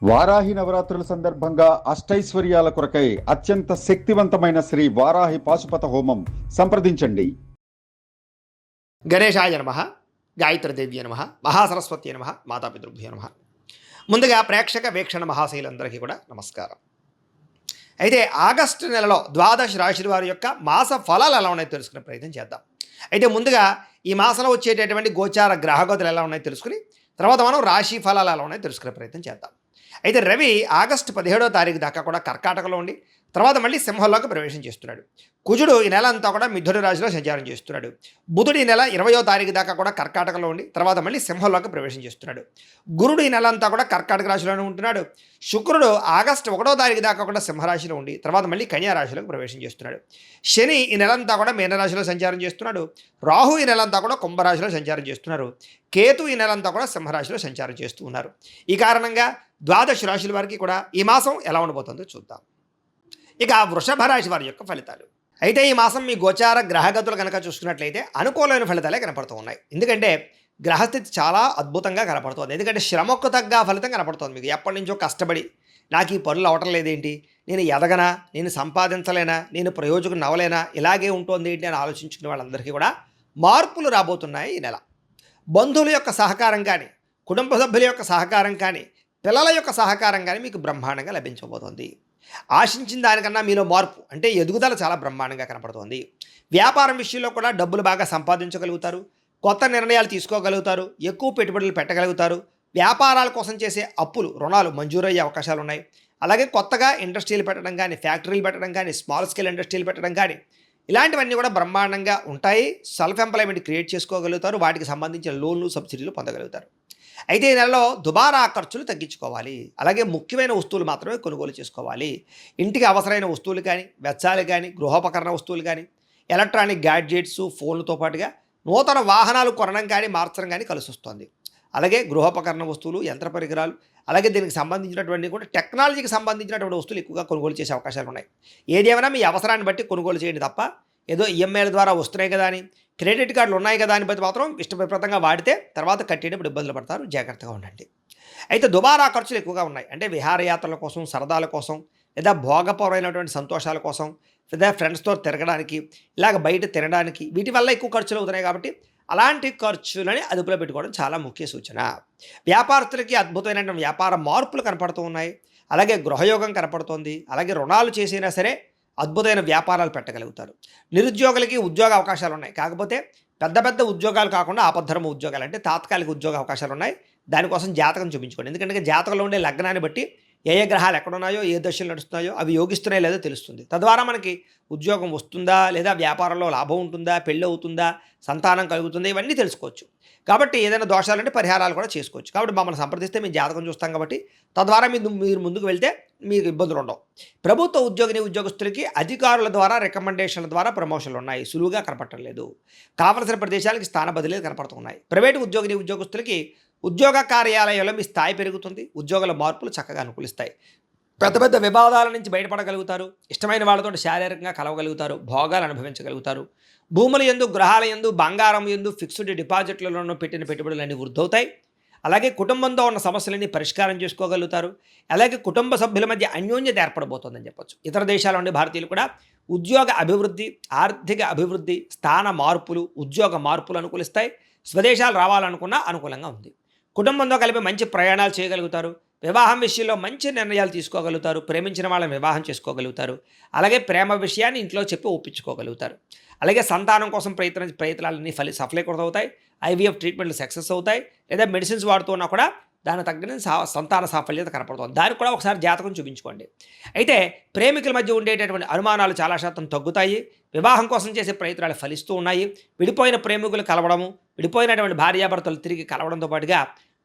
వారాహి నవరాత్రుల సందర్భంగా అష్టైశ్వర్యాల కొరకై అత్యంత శక్తివంతమైన శ్రీ వారాహి పాశుపత హోమం సంప్రదించండి. గణేశాయ నమః, గాయత్రీదేవ్య నమః, మహాసరస్వతి నమః, మాతాపితృభ్యో నమః. ముందుగా ప్రేక్షక వీక్షణ మహాశైలందరికీ కూడా నమస్కారం. అయితే ఆగస్టు నెలలో ద్వాదశ రాశుల వారి యొక్క మాస ఫలాలు ఎలా ఉన్నాయో తెలుసుకునే ప్రయత్నం చేద్దాం. అయితే ముందుగా ఈ మాసంలో వచ్చేటటువంటి గోచార గ్రహగతులు ఎలా ఉన్నాయో తెలుసుకుని తర్వాత మనం రాశి ఫలాలు ఎలా ఉన్నాయో తెలుసుకునే ప్రయత్నం చేద్దాం. అయితే రవి ఆగస్టు 17వ తారీఖు దాకా కూడా కర్కాటకలో ఉండి తర్వాత మళ్ళీ సింహంలోకి ప్రవేశం చేస్తున్నాడు. కుజుడు ఈ నెల అంతా కూడా మిథున రాశిలో సంచారం చేస్తున్నాడు. బుధుడు ఈ నెల 20వ తారీఖు దాకా కూడా కర్కాటకలో ఉండి తర్వాత మళ్ళీ సింహంలోకి ప్రవేశం చేస్తున్నాడు. గురుడు ఈ నెల అంతా కూడా కర్కాటక రాశిలోనే ఉంటున్నాడు. శుక్రుడు ఆగస్టు 1వ తారీఖు దాకా కూడా సింహరాశిలో ఉండి తర్వాత మళ్ళీ కన్యా రాశిలోకి ప్రవేశం చేస్తున్నాడు. శని ఈ నెలంతా కూడా మీనరాశిలో సంచారం చేస్తున్నాడు. రాహు ఈ నెలంతా కూడా కుంభరాశిలో సంచారం చేస్తున్నారు. కేతు ఈ నెలంతా కూడా సింహరాశిలో సంచారం చేస్తూ ఉన్నారు. ఈ కారణంగా ద్వాదశ రాశుల వారికి కూడా ఈ మాసం ఎలా ఉండబోతుందో చూద్దాం. ఇక వృషభ రాశి వారి యొక్క ఫలితాలు. అయితే ఈ మాసం మీ గోచార గ్రహగతులు కనుక చూసుకున్నట్లయితే అనుకూలమైన ఫలితాలే కనపడుతూ ఉన్నాయి. ఎందుకంటే గ్రహస్థితి చాలా అద్భుతంగా కనపడుతుంది. ఎందుకంటే శ్రమకు తగ్గ ఫలితం కనపడుతుంది. మీకు ఎప్పటి నుంచో కష్టపడి నాకు ఈ పనులు అవటం లేదేంటి, నేను ఎదగనా, నేను సంపాదించలేనా, నేను ప్రయోజకుని నవ్వలేనా, ఇలాగే ఉంటుంది ఏంటి అని ఆలోచించుకునే వాళ్ళందరికీ కూడా మార్పులు రాబోతున్నాయి ఈ నెల. బంధువుల యొక్క సహకారం కానీ, కుటుంబ సభ్యుల యొక్క సహకారం కానీ, పిల్లల యొక్క సహకారం కానీ మీకు బ్రహ్మాండంగా లభించబోతోంది. ఆశించిన దానికన్నా మీలో మార్పు అంటే ఎదుగుదల చాలా బ్రహ్మాండంగా కనపడుతోంది. వ్యాపారం విషయంలో కూడా డబ్బులు బాగా సంపాదించగలుగుతారు. కొత్త నిర్ణయాలు తీసుకోగలుగుతారు. ఎక్కువ పెట్టుబడులు పెట్టగలుగుతారు. వ్యాపారాల కోసం చేసే అప్పులు, రుణాలు మంజూరయ్యే అవకాశాలు ఉన్నాయి. అలాగే కొత్తగా ఇండస్ట్రీలు పెట్టడం కానీ, ఫ్యాక్టరీలు పెట్టడం కానీ, స్మాల్ స్కేల్ ఇండస్ట్రీలు పెట్టడం కానీ ఇలాంటివన్నీ కూడా బ్రహ్మాండంగా ఉంటాయి. సెల్ఫ్ ఎంప్లాయ్మెంట్ క్రియేట్ చేసుకోగలుగుతారు. వాటికి సంబంధించిన లోన్లు, సబ్సిడీలు పొందగలుగుతారు. అయితే ఈ నెలలో దుబారా ఖర్చులు తగ్గించుకోవాలి. అలాగే ముఖ్యమైన వస్తువులు మాత్రమే కొనుగోలు చేసుకోవాలి. ఇంటికి అవసరమైన వస్తువులు కానీ, వెచ్చాలు కానీ, గృహోపకరణ వస్తువులు కానీ, ఎలక్ట్రానిక్ గ్యాడ్జెట్స్, ఫోన్లతో పాటుగా నూతన వాహనాలు కొనడం కానీ, మార్చడం కానీ కలిసి వస్తుంది. అలాగే గృహోపకరణ వస్తువులు, యంత్ర పరికరాలు, అలాగే దీనికి సంబంధించినటువంటి కూడా టెక్నాలజీకి సంబంధించినటువంటి వస్తువులు ఎక్కువగా కొనుగోలు చేసే అవకాశాలు ఉన్నాయి. ఏదేమైనా మీ అవసరాన్ని బట్టి కొనుగోలు చేయండి తప్ప ఏదో ఈఎంఐల ద్వారా వస్తున్నాయి కదా అని, క్రెడిట్ కార్డులు ఉన్నాయి కదా అని బట్టి మాత్రం ఇష్టప్రదంగా వాడితే తర్వాత కట్టేటప్పుడు ఇబ్బందులు పడతారు. జాగ్రత్తగా ఉండండి. అయితే దుబారా ఖర్చులు ఎక్కువగా ఉన్నాయి. అంటే విహారయాత్రల కోసం, సరదాల కోసం, లేదా భోగపరమైనటువంటి సంతోషాల కోసం, లేదా ఫ్రెండ్స్తో తిరగడానికి, ఇలాగ బయట తినడానికి, వీటి వల్ల ఎక్కువ ఖర్చులు అవుతున్నాయి. కాబట్టి అలాంటి ఖర్చులని అదుపులో పెట్టుకోవడం చాలా ముఖ్య సూచన. వ్యాపారస్తులకి అద్భుతమైనటువంటి వ్యాపార మార్పులు కనపడుతూ ఉన్నాయి. అలాగే గృహయోగం కనపడుతోంది. అలాగే రుణాలు చేసినా సరే అద్భుతమైన వ్యాపారాలు పెట్టగలుగుతారు. నిరుద్యోగులకి ఉద్యోగ అవకాశాలు ఉన్నాయి. కాకపోతే పెద్ద పెద్ద ఉద్యోగాలు కాకుండా ఆపద్ధర్మ ఉద్యోగాలు అంటే తాత్కాలిక ఉద్యోగ అవకాశాలు ఉన్నాయి. దానికోసం జాతకం చూపించుకోండి. ఎందుకంటే జాతకంలో ఉండే లగ్నాన్ని బట్టి ఏ ఏ గ్రహాలు ఎక్కడున్నాయో, ఏ దశలు నడుస్తున్నాయో, అవి యోగిస్తున్నాయో లేదో తెలుస్తుంది. తద్వారా మనకి ఉద్యోగం వస్తుందా, లేదా వ్యాపారంలో లాభం ఉంటుందా, పెళ్ళి అవుతుందా, సంతానం కలుగుతుందా, ఇవన్నీ తెలుసుకోవచ్చు. కాబట్టి ఏదైనా దోషాలంటే పరిహారాలు కూడా చేసుకోవచ్చు. కాబట్టి మమ్మల్ని సంప్రదిస్తే మేము జాతకం చూస్తాం. కాబట్టి తద్వారా మీరు ముందుకు వెళ్తే మీకు ఇబ్బందులు ఉండవు. ప్రభుత్వ ఉద్యోగస్తులకి అధికారుల ద్వారా రికమెండేషన్ల ద్వారా ప్రమోషన్లు ఉన్నాయి. సులువుగా కనపడటం లేదు. కావలసిన ప్రదేశాలకి స్థాన బదిలీలు కనపడుతున్నాయి. ప్రైవేటు ఉద్యోగస్తులకి ఉద్యోగ కార్యాలయాల్లో మీ స్థాయి పెరుగుతుంది. ఉద్యోగాల మార్పులు చక్కగా అనుకూలిస్తాయి. పెద్ద పెద్ద వివాదాల నుంచి బయటపడగలుగుతారు. ఇష్టమైన వాళ్ళతో శారీరకంగా కలవగలుగుతారు. భోగాలు అనుభవించగలుగుతారు. భూముల యందు, గ్రహాల యందు, బంగారం యందు, ఫిక్స్డ్ డిపాజిట్లలో పెట్టిన పెట్టుబడులన్నీ వృద్ధవుతాయి. అలాగే కుటుంబంతో ఉన్న సమస్యలన్నీ పరిష్కారం చేసుకోగలుగుతారు. అలాగే కుటుంబ సభ్యుల మధ్య అన్యోన్యత ఏర్పడబోతోందని చెప్పొచ్చు. ఇతర దేశాల నుండి భారతీయులు కూడా ఉద్యోగ అభివృద్ధి, ఆర్థిక అభివృద్ధి, స్థాన మార్పులు, ఉద్యోగ మార్పులు అనుకూలిస్తాయి. స్వదేశాలు రావాలనుకున్నా అనుకూలంగా ఉంది. కుటుంబంతో కలిపి మంచి ప్రయాణాలు చేయగలుగుతారు. వివాహం విషయంలో మంచి నిర్ణయాలు తీసుకోగలుగుతారు. ప్రేమించిన వాళ్ళని వివాహం చేసుకోగలుగుతారు. అలాగే ప్రేమ విషయాన్ని ఇంట్లో చెప్పి ఒప్పించుకోగలుగుతారు. అలాగే సంతానం కోసం ప్రయత్నాలన్నీ సఫలీకృతమవుతాయి. ఐవీఎఫ్ ట్రీట్మెంట్లు సక్సెస్ అవుతాయి. లేదా మెడిసిన్స్ వాడుతున్నా కూడా దానికి తగ్గని సంతాన సాఫల్యత కనపడుతుంది. దానికి కూడా ఒకసారి జాతకం చూపించుకోండి. అయితే ప్రేమికుల మధ్య ఉండేటటువంటి అనుమానాలు చాలా శాతం తగ్గుతాయి. వివాహం కోసం చేసే ప్రయత్నాలు ఫలిస్తూ ఉన్నాయి. విడిపోయిన ప్రేమికులు కలవడము, విడిపోయినటువంటి భార్యాభర్తలు తిరిగి కలవడంతో పాటుగా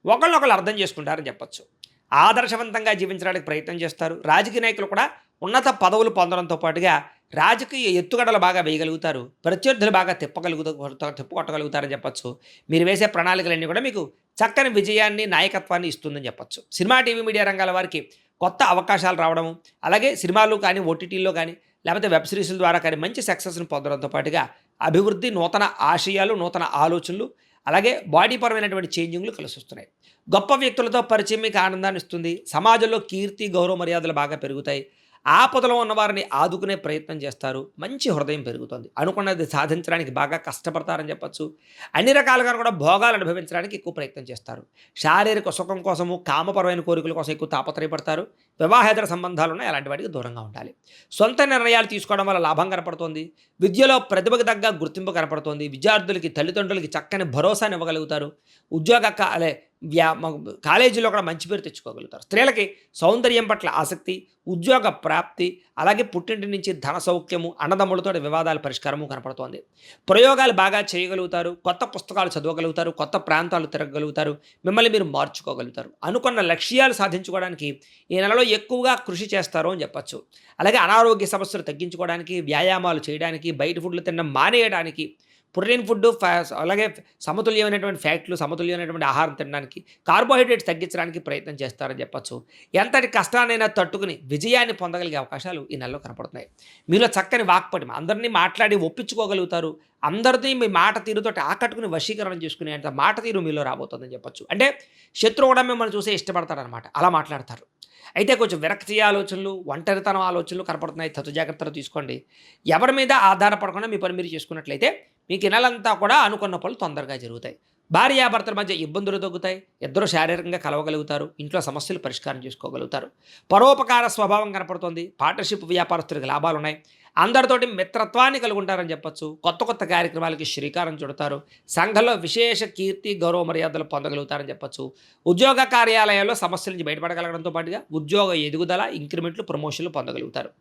ఒకళ్ళనొకళ్ళు అర్థం చేసుకుంటారని చెప్పొచ్చు. ఆదర్శవంతంగా జీవించడానికి ప్రయత్నం చేస్తారు. రాజకీయ నాయకులు కూడా ఉన్నత పదవులు పొందడంతో పాటుగా రాజకీయ ఎత్తుగడలు బాగా వేయగలుగుతారు. ప్రత్యర్థులు బాగా తిప్పుకొట్టగలుగుతారని చెప్పచ్చు. మీరు వేసే ప్రణాళికలన్నీ కూడా మీకు చక్కని విజయాన్ని, నాయకత్వాన్ని ఇస్తుందని చెప్పచ్చు. సినిమా, టీవీ, మీడియా రంగాల వారికి కొత్త అవకాశాలు రావడము, అలాగే సినిమాలు కానీ, ఓటీటీల్లో కానీ, లేకపోతే వెబ్ సిరీస్ల ద్వారా కానీ మంచి సక్సెస్ని పొందడంతో పాటుగా అభివృద్ధి, నూతన ఆశయాలు, నూతన ఆలోచనలు, అలాగే బాడీ పరమైనటువంటి చేంజింగ్లు కలిసి వస్తున్నాయి. గొప్ప వ్యక్తులతో పరిచయం మీకు ఆనందాన్ని ఇస్తుంది. సమాజంలో కీర్తి గౌరవ మర్యాదలు బాగా పెరుగుతాయి. ఆపదలో ఉన్నవారిని ఆదుకునే ప్రయత్నం చేస్తారు. మంచి హృదయం పెరుగుతుంది. అనుకున్నది సాధించడానికి బాగా కష్టపడతారని చెప్పచ్చు. అన్ని రకాలుగా కూడా భోగాలు అనుభవించడానికి ఎక్కువ ప్రయత్నం చేస్తారు. శారీరక సుఖం కోసము కామపరమైన కోరికల కోసం ఎక్కువ తాపత్రయపడతారు. వివాహేతర సంబంధాలు ఉన్నాయి, అలాంటి వాటికి దూరంగా ఉండాలి. సొంత నిర్ణయాలు తీసుకోవడం వల్ల లాభం కనపడుతోంది. విద్యలో ప్రతిభకు తగ్గ గుర్తింపు కనపడుతోంది. విద్యార్థులకి తల్లిదండ్రులకి చక్కని భరోసాని ఇవ్వగలుగుతారు. ఉద్యోగ కాలేజీలో కూడా మంచి పేరు తెచ్చుకోగలుగుతారు. స్త్రీలకి సౌందర్యం పట్ల ఆసక్తి, ఉద్యోగ ప్రాప్తి, అలాగే పుట్టింటి నుంచి ధన సౌఖ్యము, అన్నదమ్ములతో వివాదాల పరిష్కారము కనపడుతోంది. ప్రయోగాలు బాగా చేయగలుగుతారు. కొత్త పుస్తకాలు చదవగలుగుతారు. కొత్త ప్రాంతాలు తిరగగలుగుతారు. మిమ్మల్ని మీరు మార్చుకోగలుగుతారు. అనుకున్న లక్ష్యాలు సాధించుకోవడానికి ఈ నెలలో ఎక్కువగా కృషి చేస్తారు అని చెప్పచ్చు. అలాగే అనారోగ్య సమస్యలు తగ్గించుకోవడానికి, వ్యాయామాలు చేయడానికి, బయట ఫుడ్లు తినడం మానేయడానికి, ప్రోటీన్ ఫుడ్ అలాగే సమతుల్యమైనటువంటి ఫ్యాట్లు, సమతుల్యమైనటువంటి ఆహారం తినడానికి, కార్బోహైడ్రేట్స్ తగ్గించడానికి ప్రయత్నం చేస్తారని చెప్పచ్చు. ఎంతటి కష్టాన్నైనా తట్టుకుని విజయాన్ని పొందగలిగే అవకాశాలు ఈ నెలలో కనపడుతున్నాయి. మీలో చక్కని వాక్పటిమ, అందరినీ మాట్లాడి ఒప్పించుకోగలుగుతారు. అందరినీ మీ మాట తీరుతో ఆకట్టుకుని వశీకరణం చేసుకునే అంత మాట తీరు మీలో రాబోతుందని చెప్పచ్చు. అంటే శత్రువు కూడా మిమ్మల్ని చూసే ఇష్టపడతారనమాట, అలా మాట్లాడతారు. అయితే కొంచెం విరక్తి ఆలోచనలు, ఒంటరితనం ఆలోచనలు కనపడుతున్నాయి. తగు జాగ్రత్తలు తీసుకోండి. ఎవరి మీద ఆధారపడకుండా మీ పని మీరు చేసుకున్నట్లయితే మీకు ఈ నెలంతా కూడా అనుకున్న పనులు తొందరగా జరుగుతాయి. భార్యాభర్తల మధ్య ఇబ్బందులు తగ్గుతాయి. ఇద్దరు శారీరకంగా కలవగలుగుతారు. ఇంట్లో సమస్యలు పరిష్కారం చేసుకోగలుగుతారు. పరోపకార స్వభావం కనపడుతుంది. పార్ట్నర్షిప్ వ్యాపారస్తులకు లాభాలు ఉన్నాయి. అందరితోటి మిత్రత్వాన్ని కలిగి ఉంటారని చెప్పచ్చు. కొత్త కొత్త కార్యక్రమాలకి శ్రీకారం చుడతారు. సంఘంలో విశేష కీర్తి గౌరవ మర్యాదలు పొందగలుగుతారని చెప్పచ్చు. ఉద్యోగ కార్యాలయాల్లో సమస్యల నుంచి బయటపడగలగడంతో పాటుగా ఉద్యోగ ఎదుగుదల, ఇంక్రిమెంట్లు, ప్రమోషన్లు పొందగలుగుతారు.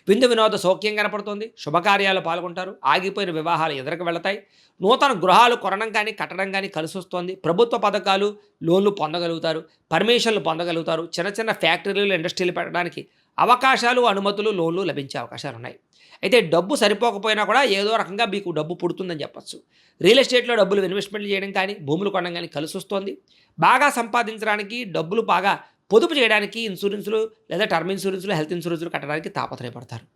విందు వినోద సౌఖ్యం కనపడుతుంది. శుభకార్యాలు పాల్గొంటారు. ఆగిపోయిన వివాహాలు ఎదురుకు వెళతాయి. నూతన గృహాలు కొనడం కానీ కట్టడం కానీ కలిసి వస్తుంది. ప్రభుత్వ పథకాలు, లోన్లు పొందగలుగుతారు. పర్మిషన్లు పొందగలుగుతారు. చిన్న చిన్న ఫ్యాక్టరీలు, ఇండస్ట్రీలు పెట్టడానికి అవకాశాలు, అనుమతులు, లోన్లు లభించే అవకాశాలు ఉన్నాయి. అయితే డబ్బు సరిపోకపోయినా కూడా ఏదో రకంగా మీకు డబ్బు పుడుతుందని చెప్పచ్చు. రియల్ ఎస్టేట్లో డబ్బులు ఇన్వెస్ట్మెంట్లు చేయడం కానీ, భూములు కొనడం కానీ కలిసి వస్తుంది. బాగా సంపాదించడానికి, డబ్బులు బాగా పొదుపు చేయడానికి ఇన్సూరెన్సులు లేదా టర్మ్ ఇన్సూరెన్సులు, హెల్త్ ఇన్సూరెన్సులు కట్టడానికి తాపత్రయపడతారు.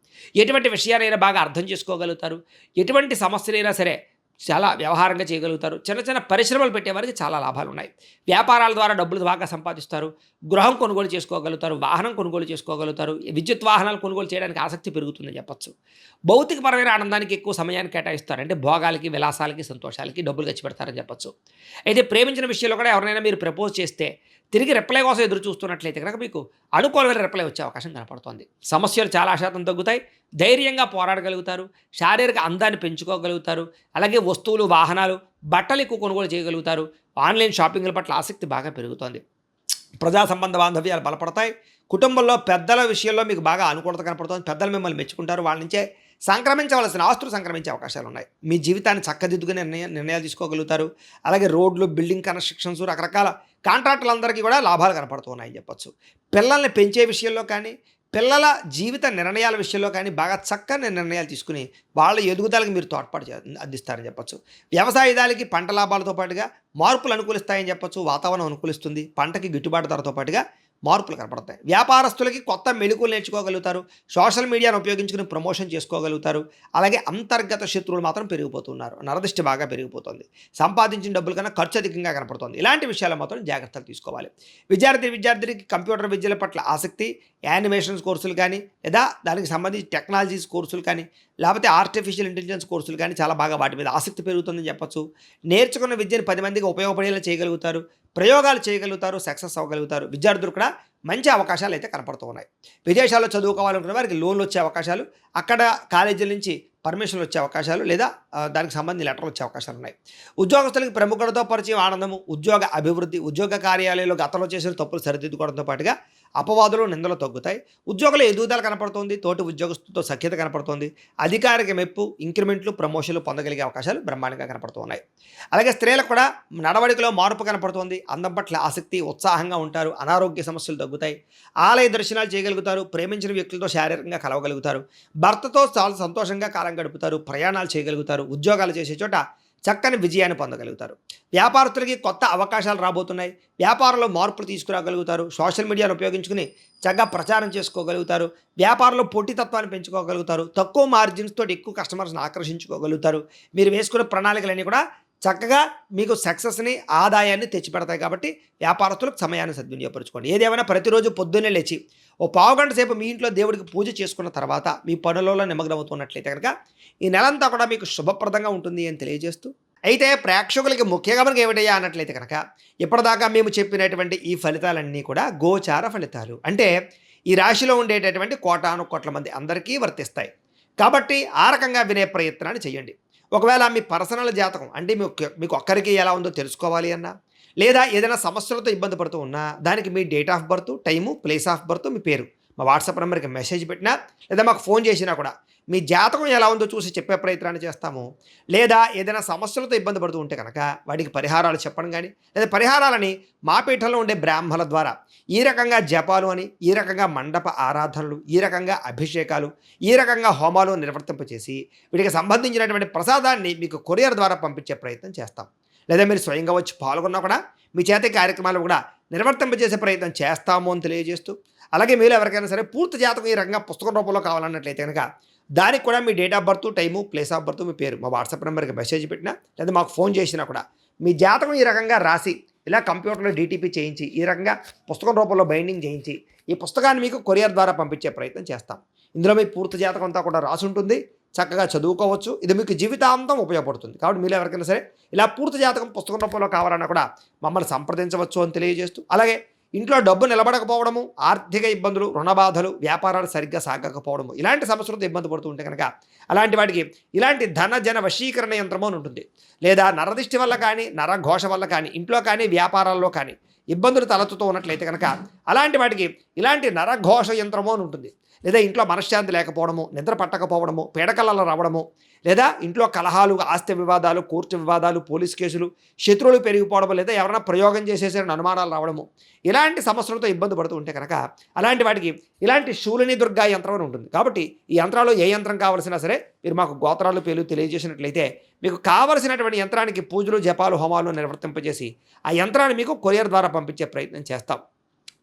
ఎటువంటి విషయాలైనా బాగా అర్థం చేసుకోగలుగుతారు. ఎటువంటి సమస్యలైనా సరే చాలా వ్యవహారంగా చేయగలుగుతారు. చిన్న చిన్న పరిశ్రమలు పెట్టేవారికి చాలా లాభాలు ఉన్నాయి. వ్యాపారాల ద్వారా డబ్బులు బాగా సంపాదిస్తారు. గృహం కొనుగోలు చేసుకోగలుగుతారు. వాహనం కొనుగోలు చేసుకోగలుగుతారు. విద్యుత్ వాహనాలు కొనుగోలు చేయడానికి ఆసక్తి పెరుగుతుందని చెప్పచ్చు. భౌతికపరమైన ఆనందానికి ఎక్కువ సమయాన్ని కేటాయిస్తారు. అంటే భోగాలకి, విలాసాలకి, సంతోషాలకి డబ్బులు ఖర్చు పెడతారని చెప్పచ్చు. అయితే ప్రేమించిన విషయంలో కూడా ఎవరైనా మీరు ప్రపోజ్ చేస్తే తిరిగి రిప్లై కోసం ఎదురు చూస్తున్నట్లయితే కనుక మీకు అనుకూలమైన రిప్లై వచ్చే అవకాశం కనపడుతోంది. సమస్యలు చాలా శాతం తగ్గుతాయి. ధైర్యంగా పోరాడగలుగుతారు. శారీరక అందాన్ని పెంచుకోగలుగుతారు. అలాగే వస్తువులు, వాహనాలు, బట్టలు ఎక్కువ కొనుగోలు చేయగలుగుతారు. ఆన్లైన్ షాపింగ్ల పట్ల ఆసక్తి బాగా పెరుగుతోంది. ప్రజా సంబంధ బాంధవ్యాలు బలపడతాయి. కుటుంబంలో పెద్దల విషయంలో మీకు బాగా అనుకూలత కనపడుతుంది. పెద్దలు మిమ్మల్ని మెచ్చుకుంటారు. వాళ్ళ నుంచే సంక్రమించవలసిన ఆస్తులు సంక్రమించే అవకాశాలు ఉన్నాయి. మీ జీవితాన్ని చక్కదిద్దుకునే నిర్ణయాలు తీసుకోగలుగుతారు. అలాగే రోడ్లు, బిల్డింగ్ కన్స్ట్రక్షన్స్, రకరకాల కాంట్రాక్టులందరికీ కూడా లాభాలు కనపడుతున్నాయని చెప్పచ్చు. పిల్లల్ని పెంచే విషయంలో కానీ, పిల్లల జీవిత నిర్ణయాల విషయంలో కానీ బాగా చక్కని నిర్ణయాలు తీసుకుని వాళ్ళ ఎదుగుదలకు మీరు తోడ్పాటు అందిస్తారని చెప్పచ్చు. వ్యవసాయదానికి పంట లాభాలతో పాటుగా మార్పులు అనుకూలిస్తాయని చెప్పచ్చు. వాతావరణం అనుకూలిస్తుంది. పంటకి గిట్టుబాటు ధరతో పాటుగా మార్పులు కనపడతాయి. వ్యాపారస్తులకి కొత్త మెళుకులు నేర్చుకోగలుగుతారు. సోషల్ మీడియాను ఉపయోగించుకుని ప్రమోషన్ చేసుకోగలుగుతారు. అలాగే అంతర్గత శత్రువులు మాత్రం పెరిగిపోతున్నారు. నరదృష్టి బాగా పెరిగిపోతుంది. సంపాదించిన డబ్బుల కన్నా ఖర్చు అధికంగా కనపడుతుంది. ఇలాంటి విషయాలు మాత్రం జాగ్రత్తలు తీసుకోవాలి. విద్యార్థికి కంప్యూటర్ విద్యల పట్ల ఆసక్తి, యానిమేషన్స్ కోర్సులు కానీ, లేదా దానికి సంబంధించి టెక్నాలజీస్ కోర్సులు కానీ, లేకపోతే ఆర్టిఫిషియల్ ఇంటెలిజెన్స్ కోర్సులు కానీ చాలా బాగా వాటి మీద ఆసక్తి పెరుగుతుందని చెప్పచ్చు. నేర్చుకున్న విద్యను 10 మందికి ఉపయోగపడేలా చేయగలుగుతారు. ప్రయోగాలు చేయగలుగుతారు. సక్సెస్ అవ్వగలుగుతారు. విద్యార్థులు కూడా మంచి అవకాశాలు అయితే కనపడుతూ ఉన్నాయి. విదేశాల్లో చదువుకోవాలనుకునే వారికి లోన్లు వచ్చే అవకాశాలు, అక్కడ కాలేజీల నుంచి పర్మిషన్లు వచ్చే అవకాశాలు, లేదా దానికి సంబంధించిన లెటర్లు వచ్చే అవకాశాలు ఉన్నాయి. ఉద్యోగస్తులకి ప్రముఖులతో పరిచయం, ఆనందము, ఉద్యోగ అభివృద్ధి, ఉద్యోగ కార్యాలయంలో గతంలో చేసిన తప్పులు సరిదిద్దుకోవడంతో పాటుగా అపవాదులు, నిందలు తగ్గుతాయి. ఉద్యోగుల ఎదుగుదల కనపడుతుంది. తోటి ఉద్యోగస్తులతో సఖ్యత కనపడుతుంది. అధికారిక మెప్పు, ఇంక్రిమెంట్లు, ప్రమోషన్లు పొందగలిగే అవకాశాలు బ్రహ్మాండంగా కనపడుతూ ఉన్నాయి. అలాగే స్త్రీలకు కూడా నడవడికలో మార్పు కనపడుతుంది. అందం పట్ల ఆసక్తి, ఉత్సాహంగా ఉంటారు. అనారోగ్య సమస్యలు తగ్గుతాయి. ఆలయ దర్శనాలు చేయగలుగుతారు. ప్రేమించిన వ్యక్తులతో శారీరకంగా కలవగలుగుతారు. భర్తతో చాలా సంతోషంగా కాలం గడుపుతారు. ప్రయాణాలు చేయగలుగుతారు. ఉద్యోగాలు చేసే చోట చక్కని విజయాన్ని పొందగలుగుతారు. వ్యాపారస్తులకి కొత్త అవకాశాలు రాబోతున్నాయి. వ్యాపారంలో మార్పులు తీసుకురాగలుగుతారు. సోషల్ మీడియాను ఉపయోగించుకుని చక్కగా ప్రచారం చేసుకోగలుగుతారు. వ్యాపారంలో పోటీతత్వాన్ని పెంచుకోగలుగుతారు. తక్కువ మార్జిన్స్ తోటి ఎక్కువ కస్టమర్స్ని ఆకర్షించుకోగలుగుతారు. మీరు వేసుకున్న ప్రణాళికలన్నీ కూడా చక్కగా మీకు సక్సెస్ని ఆదాయాన్ని తెచ్చిపెడతాయి. కాబట్టి వ్యాపారస్తులకు సమయాన్ని సద్వినియోగపరచుకోండి. ఏదేమైనా ప్రతిరోజు పొద్దున్నే లేచి ఓ పావుగంట సేపు మీ ఇంట్లో దేవుడికి పూజ చేసుకున్న తర్వాత మీ పనులలో నిమగ్నమవుతున్నట్లయితే కనుక ఈ నెలంతా కూడా మీకు శుభప్రదంగా ఉంటుంది అని తెలియజేస్తూ, అయితే ప్రేక్షకులకి ముఖ్యంగా మనకి ఏమిటయ్యా అన్నట్లయితే కనుక ఇప్పటిదాకా మేము చెప్పినటువంటి ఈ ఫలితాలన్నీ కూడా గోచార ఫలితాలు. అంటే ఈ రాశిలో ఉండేటటువంటి కోటాను కోట్ల మంది అందరికీ వర్తిస్తాయి. కాబట్టి ఆ రకంగా వినే ప్రయత్నాన్ని చేయండి. ఒకవేళ మీ పర్సనల్ జాతకం అంటే మీకు ఒక్కరికి ఎలా ఉందో తెలుసుకోవాలి అన్నా, లేదా ఏదైనా సమస్యలతో ఇబ్బంది పడుతూ ఉన్నా దానికి మీ date of birth, time, place of birth, మీ పేరు మా వాట్సాప్ నెంబర్కి మెసేజ్ పెట్టినా లేదా మాకు ఫోన్ చేసినా కూడా మీ జాతకం ఎలా ఉందో చూసి చెప్పే ప్రయత్నాన్ని చేస్తాము. లేదా ఏదైనా సమస్యలతో ఇబ్బంది పడుతూ ఉంటే కనుక వాటికి పరిహారాలు చెప్పడం కానీ, లేదా పరిహారాలని మా పీఠంలో ఉండే బ్రాహ్మణుల ద్వారా ఈ రకంగా జపాలు అని, ఈ రకంగా మండప ఆరాధనలు, ఈ రకంగా అభిషేకాలు, ఈ రకంగా హోమాలు నిర్వర్తింపచేసి వీటికి సంబంధించినటువంటి ప్రసాదాన్ని మీకు కొరియర్ ద్వారా పంపించే ప్రయత్నం చేస్తాం. లేదా మీరు స్వయంగా వచ్చి పాల్గొన్నా కూడా మీ చేత కార్యక్రమాలు కూడా నిర్వర్తింపజేసే ప్రయత్నం చేస్తాము అని తెలియజేస్తూ, అలాగే మీరు ఎవరికైనా సరే పూర్తి జాతకం ఈ రకంగా పుస్తకం రూపంలో కావాలన్నట్లయితే కనుక దానికి కూడా మీ date of birth, time, place of birth, మీ పేరు మా వాట్సాప్ నెంబర్కి మెసేజ్ పెట్టినా లేదా మాకు ఫోన్ చేసినా కూడా మీ జాతకం ఈ రకంగా రాసి ఇలా కంప్యూటర్లో డీటీపీ చేయించి ఈ రకంగా పుస్తకం రూపంలో బైండింగ్ చేయించి ఈ పుస్తకాన్ని మీకు కొరియర్ ద్వారా పంపించే ప్రయత్నం చేస్తాం. ఇందులో మీ పూర్తి జాతకం అంతా కూడా రాసి ఉంటుంది. చక్కగా చదువుకోవచ్చు. ఇది మీకు జీవితాంతం ఉపయోగపడుతుంది. కాబట్టి మీరు ఎవరికైనా సరే ఇలా పూర్తి జాతకం పుస్తకం రూపంలో కావాలన్నా కూడా మమ్మల్ని సంప్రదించవచ్చు అని తెలియజేస్తూ, అలాగే ఇంట్లో డబ్బు నిలబడకపోవడము, ఆర్థిక ఇబ్బందులు, రుణ బాధలు, వ్యాపారాలు సరిగ్గా సాగకపోవడము, ఇలాంటి సమస్యలతో ఇబ్బంది పడుతూ ఉంటే కనుక అలాంటి వాటికి ఇలాంటి ధన జన వశీకరణ యంత్రము అని ఉంటుంది. లేదా నరదిష్టి వల్ల కానీ, నరఘోష వల్ల కానీ, ఇంట్లో కానీ, వ్యాపారాల్లో కానీ ఇబ్బందులు తలెత్తుతూ ఉన్నట్లయితే కనుక అలాంటి వాటికి ఇలాంటి నరఘోష యంత్రము అని ఉంటుంది. లేదా ఇంట్లో మనశ్శాంతి లేకపోవడము, నిద్ర పట్టకపోవడము, పీడకలలు రావడము, లేదా ఇంట్లో కలహాలు, ఆస్తి వివాదాలు, కోర్టు వివాదాలు, పోలీస్ కేసులు, శత్రువులు పెరిగిపోవడము, లేదా ఎవరైనా ప్రయోగం చేసేసిన అనుమానాలు రావడము, ఇలాంటి సమస్యలతో ఇబ్బంది పడుతూ ఉంటే కనుక అలాంటి వాటికి ఇలాంటి శూలిని దుర్గా యంత్రం అని ఉంటుంది. కాబట్టి ఈ యంత్రాలు ఏ యంత్రం కావాల్సినా సరే మీరు మాకు గోత్రాలు పేర్లు తెలియజేసినట్లయితే మీకు కావలసినటువంటి యంత్రానికి పూజలు, జపాలు, హోమాలు నిర్వర్తింపజేసి ఆ యంత్రాన్ని మీకు కొరియర్ ద్వారా పంపించే ప్రయత్నం చేస్తాం.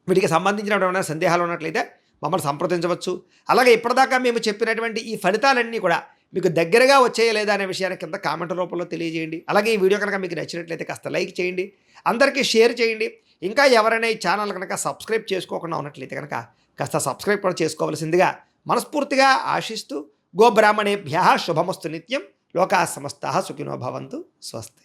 వీటికి సంబంధించినటువంటి సందేహాలు ఉన్నట్లయితే మమ్మల్ని సంప్రదించవచ్చు. అలాగే ఇప్పటిదాకా మేము చెప్పినటువంటి ఈ ఫలితాలన్నీ కూడా మీకు దగ్గరగా వచ్చాయా లేదా అనే విషయాన్ని కింద కామెంట్ రూపంలో తెలియజేయండి. అలాగే ఈ వీడియో కనుక మీకు నచ్చినట్లయితే కాస్త లైక్ చేయండి, అందరికీ షేర్ చేయండి. ఇంకా ఎవరైనా ఈ ఛానల్ కనుక సబ్స్క్రైబ్ చేసుకోకుండా ఉన్నట్లయితే కనుక కాస్త సబ్స్క్రైబ్ కూడా చేసుకోవాల్సిందిగా మనస్ఫూర్తిగా ఆశిస్తూ, గోబ్రాహ్మణేభ్యః శుభమస్తు నిత్యం, లోకాః సమస్తాః సుఖినో భవంతు. స్వస్తి.